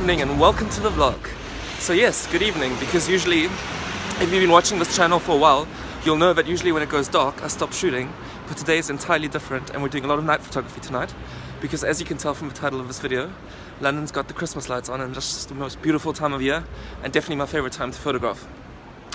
evening and welcome to the vlog. So yes, good evening, because usually if you've been watching this channel for a while, you'll know that usually when it goes dark I stop shooting, but today is entirely different and we're doing a lot of night photography tonight because, as you can tell from the title of this video, London's got the Christmas lights on and that's just the most beautiful time of year and definitely my favorite time to photograph.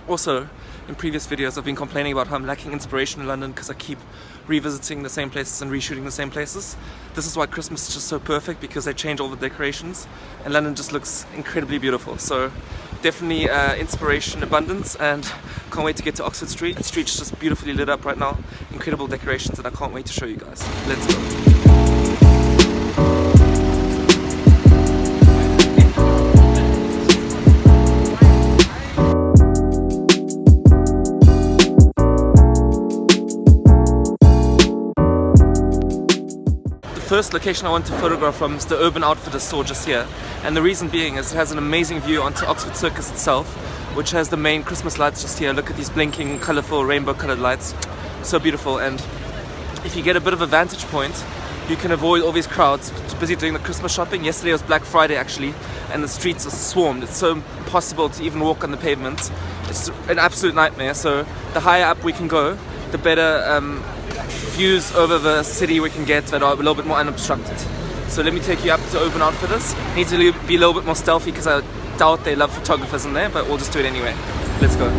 Also, in previous videos I've been complaining about how I'm lacking inspiration in London because I keep revisiting the same places and reshooting the same places. This is why Christmas is just so perfect, because they change all the decorations and London just looks incredibly beautiful. So definitely inspiration abundance, and can't wait to get to Oxford Street. The street's just beautifully lit up right now, incredible decorations, and I can't wait to show you guys. Let's go. The first location I want to photograph from is the Urban Outfitters store just here, and the reason being is it has an amazing view onto Oxford Circus itself, which has the main Christmas lights just here. Look at these blinking, colourful, rainbow coloured lights, so beautiful. And if you get a bit of a vantage point, you can avoid all these crowds busy doing the Christmas shopping. Yesterday was Black Friday actually, and the streets are swarmed. It's so impossible to even walk on the pavements. It's an absolute nightmare. So the higher up we can go, the better views over the city we can get that are a little bit more unobstructed. So let me take you up to Urban Outfitters. Need to be a little bit more stealthy because I doubt they love photographers in there, but we'll just do it anyway. Let's go.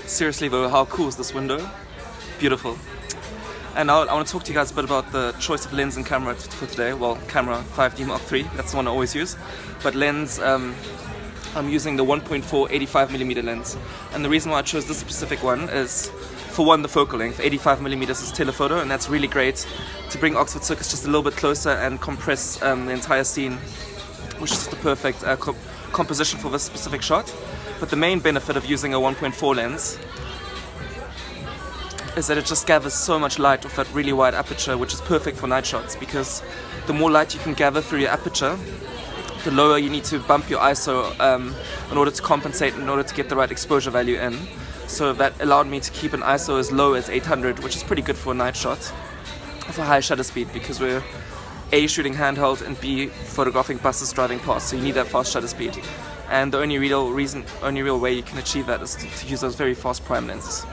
Seriously though, how cool is this window? Beautiful. And now I want to talk to you guys a bit about the choice of lens and camera for today. Well, camera 5D Mark III, that's the one I always use. But lens, I'm using the 1.4 85mm lens. And the reason why I chose this specific one is, for one, the focal length. 85mm is telephoto, and that's really great to bring Oxford Circus just a little bit closer and compress the entire scene, which is the perfect composition for this specific shot. But the main benefit of using a 1.4 lens is that it just gathers so much light with that really wide aperture, which is perfect for night shots, because the more light you can gather through your aperture, the lower you need to bump your ISO in order to compensate, in order to get the right exposure value in. So that allowed me to keep an ISO as low as 800, which is pretty good for a night shot with a high shutter speed, because we're A, shooting handheld, and B, photographing buses driving past, so you need that fast shutter speed. And the only real way you can achieve that is to use those very fast prime lenses.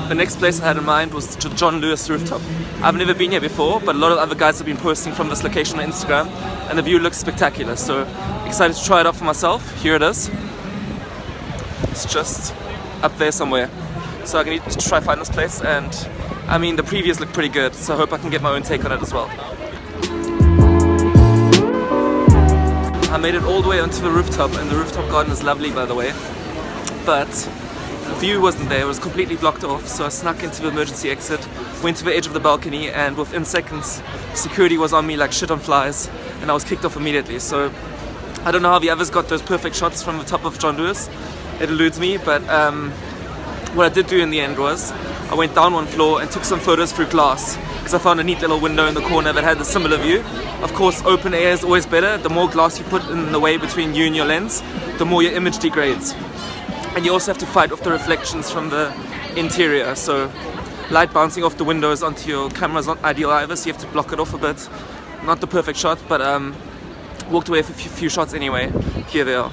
The next place I had in mind was John Lewis Rooftop. I've never been here before, but a lot of other guys have been posting from this location on Instagram, and the view looks spectacular, so excited to try it out for myself. Here it is. It's just up there somewhere. So I need to try find this place, and I mean the previews look pretty good, so I hope I can get my own take on it as well. I made it all the way onto the rooftop, and the rooftop garden is lovely, by the way, but the view wasn't there. It was completely blocked off, so I snuck into the emergency exit, went to the edge of the balcony, and within seconds security was on me like shit on flies, and I was kicked off immediately. So I don't know how the others got those perfect shots from the top of John Lewis. It eludes me, but what I did do in the end was I went down one floor and took some photos through glass, because I found a neat little window in the corner that had a similar view. Of course, open air is always better. The more glass you put in the way between you and your lens, the more your image degrades. And you also have to fight off the reflections from the interior, so light bouncing off the windows onto your camera is not ideal either, so you have to block it off a bit. Not the perfect shot, but walked away with a few shots anyway. Here they are.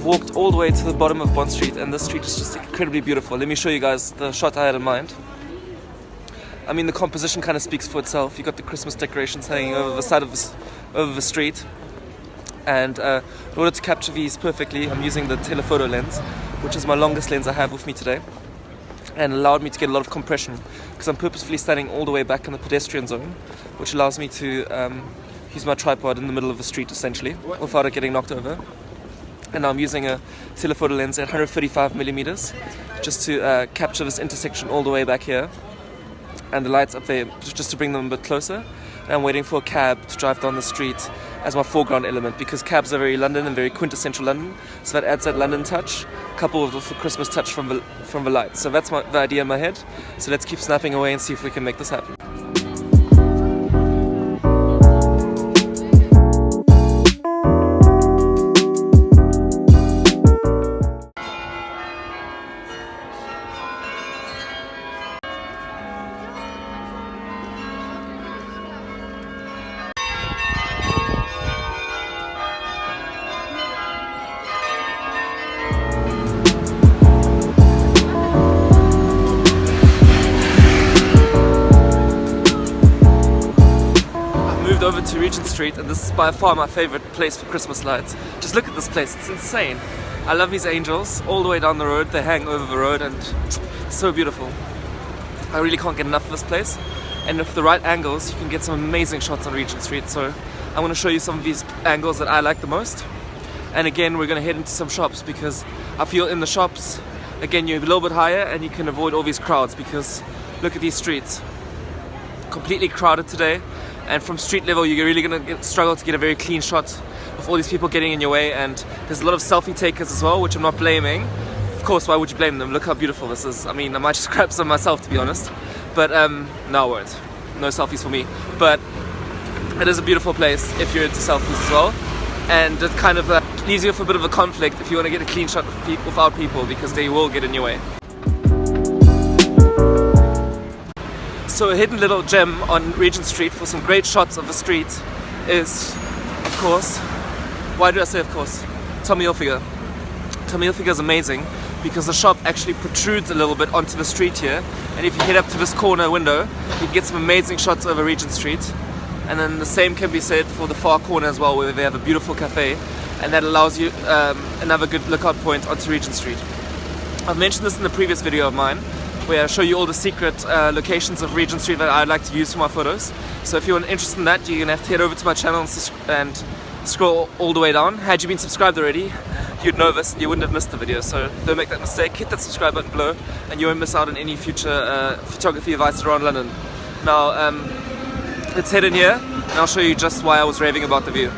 I've walked all the way to the bottom of Bond Street, and this street is just incredibly beautiful. Let me show you guys the shot I had in mind. I mean, the composition kind of speaks for itself. You've got the Christmas decorations hanging over the side of over the street. And in order to capture these perfectly, I'm using the telephoto lens, which is my longest lens I have with me today, and allowed me to get a lot of compression because I'm purposefully standing all the way back in the pedestrian zone, which allows me to use my tripod in the middle of the street essentially without it getting knocked over. And now I'm using a telephoto lens at 135mm just to capture this intersection all the way back here, and the lights up there just to bring them a bit closer. And I'm waiting for a cab to drive down the street as my foreground element, because cabs are very London and very quintessential London, so that adds that London touch coupled with the Christmas touch from the lights. So that's the idea in my head. So let's keep snapping away and see if we can make this happen. Over to Regent Street, and this is by far my favorite place for Christmas lights. Just look at this place, it's insane. I love these angels all the way down the road. They hang over the road and so beautiful. I really can't get enough of this place, and with the right angles you can get some amazing shots on Regent Street. So I want to show you some of these angles that I like the most. And again, we're going to head into some shops, because I feel in the shops again you're a little bit higher and you can avoid all these crowds, because look at these streets, completely crowded today. And from street level, you're really going to struggle to get a very clean shot of all these people getting in your way. And there's a lot of selfie takers as well, which I'm not blaming. Of course, why would you blame them? Look how beautiful this is. I mean, I might just grab some myself, to be honest. But no, I won't. No selfies for me. But it is a beautiful place if you're into selfies as well. And it kind of leaves you with a bit of a conflict if you want to get a clean shot without people, because they will get in your way. So a hidden little gem on Regent Street for some great shots of the street is, of course, why do I say of course? Tommy Hilfiger. Tommy Hilfiger is amazing because the shop actually protrudes a little bit onto the street here, and if you head up to this corner window you can get some amazing shots over Regent Street. And then the same can be said for the far corner as well, where they have a beautiful cafe, and that allows you another good lookout point onto Regent Street. I've mentioned this in the previous video of mine, where I show you all the secret locations of Regent Street that I'd like to use for my photos. So if you're interested in that, you're going to have to head over to my channel and scroll all the way down. Had you been subscribed already, you'd know this and you wouldn't have missed the video. So don't make that mistake, hit that subscribe button below and you won't miss out on any future photography advice around London. Now let's head in here and I'll show you just why I was raving about the view.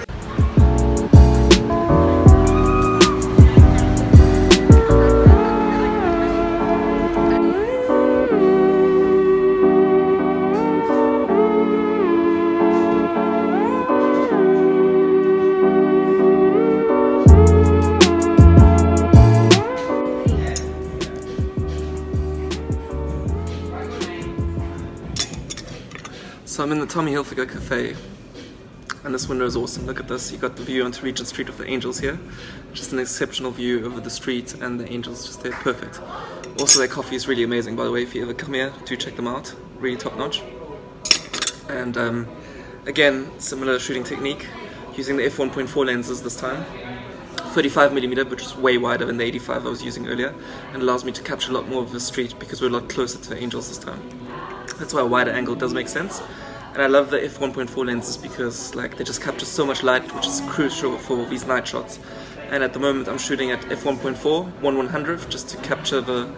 So I'm in the Tommy Hilfiger cafe, and this window is awesome. Look at this, you got the view onto Regent Street with the angels here. Just an exceptional view over the street and the angels just there, perfect. Also their coffee is really amazing, by the way. If you ever come here, do check them out, really top notch. And again, similar shooting technique, using the f1.4 lenses this time. 35mm, which is way wider than the 85 I was using earlier, and allows me to capture a lot more of the street because we're a lot closer to the angels this time. That's why a wider angle does make sense. And I love the f1.4 lenses because they just capture so much light, which is crucial for these night shots. And at the moment I'm shooting at f1.4, 1/100th, just to capture the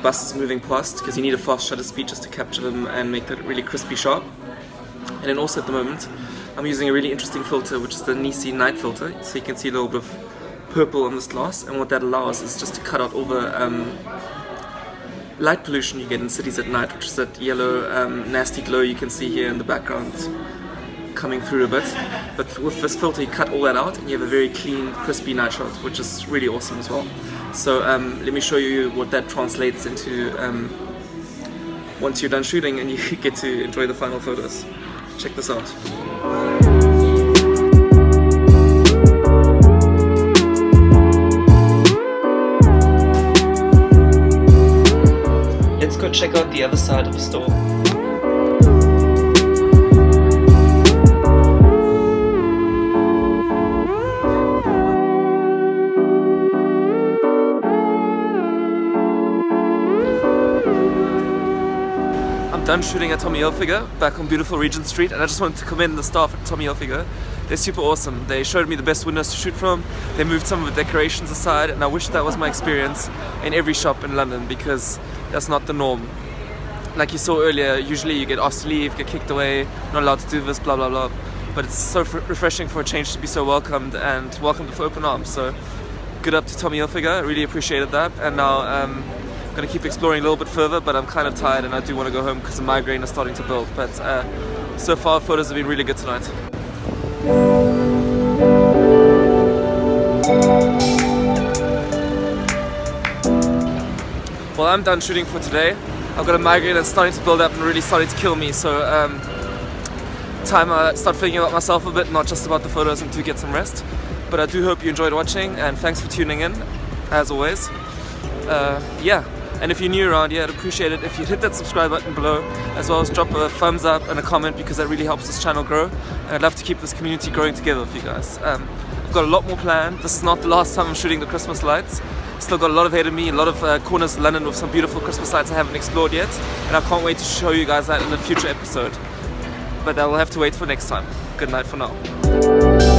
buses moving past, because you need a fast shutter speed just to capture them and make that really crispy sharp. And then also at the moment I'm using a really interesting filter, which is the Nisi night filter, so you can see a little bit of purple on this glass, and what that allows is just to cut out all the light pollution you get in cities at night, which is that yellow nasty glow you can see here in the background coming through a bit. But with this filter you cut all that out and you have a very clean, crispy night shot, which is really awesome as well. So let me show you what that translates into once you're done shooting and you get to enjoy the final photos. Check this out. check out the other side of the store. Done shooting at Tommy Hilfiger back on beautiful Regent Street, and I just wanted to commend the staff at Tommy Hilfiger. They're super awesome. They showed me the best windows to shoot from. They moved some of the decorations aside, and I wish that was my experience in every shop in London, because that's not the norm. Like you saw earlier, usually you get asked to leave, get kicked away, not allowed to do this, blah blah blah. But it's so refreshing for a change to be so welcomed, and welcomed with open arms. So good up to Tommy Hilfiger. I really appreciated that. And now gonna keep exploring a little bit further, but I'm kind of tired and I do want to go home because the migraine is starting to build. But so far photos have been really good tonight. Well, I'm done shooting for today. I've got a migraine that's starting to build up and really starting to kill me, so time I start thinking about myself a bit, not just about the photos, and to get some rest. But I do hope you enjoyed watching, and thanks for tuning in as always. Yeah. And if you're new around here, I'd appreciate it if you'd hit that subscribe button below, as well as drop a thumbs up and a comment, because that really helps this channel grow. And I'd love to keep this community growing together with you guys. I've got a lot more planned. This is not the last time I'm shooting the Christmas lights. Still got a lot ahead of me, a lot of corners of London with some beautiful Christmas lights I haven't explored yet. And I can't wait to show you guys that in a future episode. But I will have to wait for next time. Good night for now.